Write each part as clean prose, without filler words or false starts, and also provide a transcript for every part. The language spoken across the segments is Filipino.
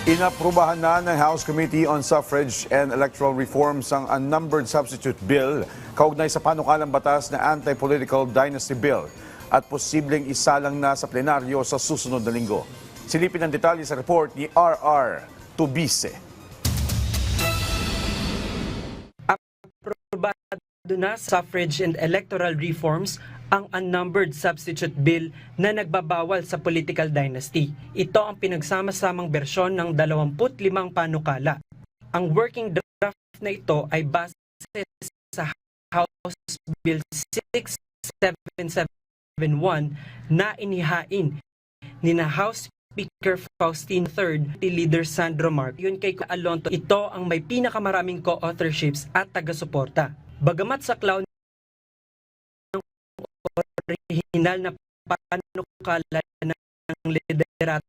Inaprubahan na ng House Committee on Suffrage and Electoral Reforms ang unnumbered substitute bill kaugnay sa panukalang batas na Anti-Political Dynasty Bill at posibleng isalang na sa plenaryo sa susunod na linggo. Silipin ang detalye sa report ni R.R. Tubise. Aprobado na suffrage and electoral reforms ang unnumbered substitute bill na nagbabawal sa political dynasty. Ito ang pinagsama-samang bersyon ng 25 panukala. Ang working draft na ito ay base sa House Bill 6771 na inihain ni na House Speaker Faustine III, Leader Sandro Marcos. Yun kay Alonto, ito ang may pinakamaraming co-authorships at taga-suporta. Bagamat sa cloud original na panukala ng liderato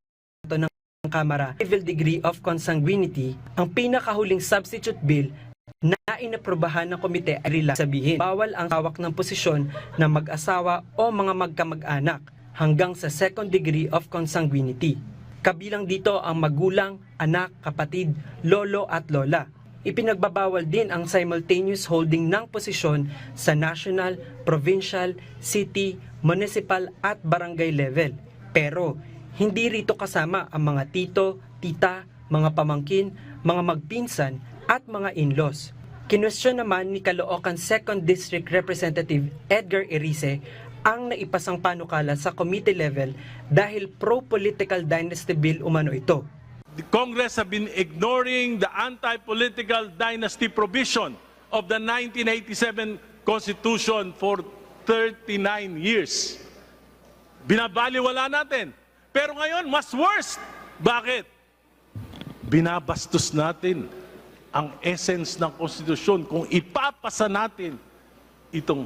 ng Kamara, level degree of consanguinity, ang pinakahuling substitute bill na inaprubahan ng komite ay sabihin, bawal ang hawak ng posisyon ng mag-asawa o mga magkamag-anak hanggang sa second degree of consanguinity. Kabilang dito ang magulang, anak, kapatid, lolo at lola. Ipinagbabawal din ang simultaneous holding ng posisyon sa national, provincial, city, municipal at barangay level. Pero hindi rito kasama ang mga tito, tita, mga pamangkin, mga magpinsan at mga in-laws. Kinwestiyon naman ni Caloocan 2nd District Representative Edgar Erice ang naipasang panukala sa committee level dahil pro-political dynasty bill umano ito. The Congress have been ignoring the anti-political dynasty provision of the 1987 Constitution for 39 years. Binabaliwala natin. Pero ngayon, mas worse. Bakit? Binabastos natin ang essence ng Konstitusyon kung ipapasa natin itong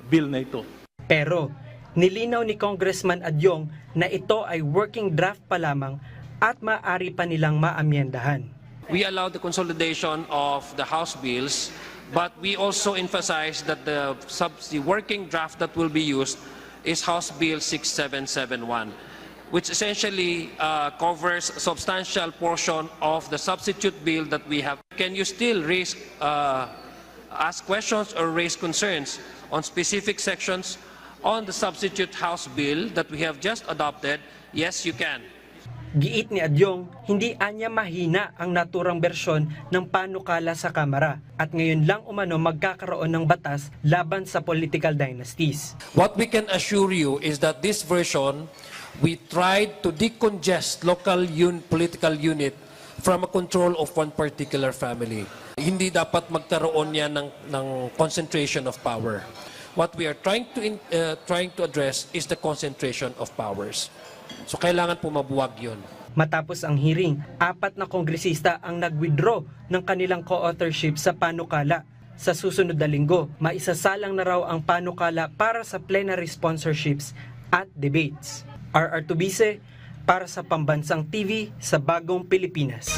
bill na ito. Pero nilinaw ni Congressman Adyong na ito ay working draft pa lamang at maaari pa nilang maamyendahan. We allow the consolidation of the House bills, but we also emphasize that the working draft that will be used is House Bill 6771, which essentially covers a substantial portion of the substitute bill that we have. Can you still ask questions or raise concerns on specific sections on the substitute House bill that we have just adopted? Yes, you can. Giit ni Adyong, hindi anya mahina ang naturang bersyon ng panukala sa Kamara at ngayon lang umano magkakaroon ng batas laban sa political dynasties. What we can assure you is that this version, we tried to decongest local political unit from a control of one particular family. Hindi dapat magkaroon yan ng concentration of power. What we are trying to address is the concentration of powers. So kailangan po mabuwag yun. Matapos ang hearing, 4 na kongresista ang nag-withdraw ng kanilang co-authorship sa panukala. Sa susunod na linggo, maisasalang na raw ang panukala para sa plenary sponsorships at debates. R.R. Tubise para sa Pambansang TV sa Bagong Pilipinas.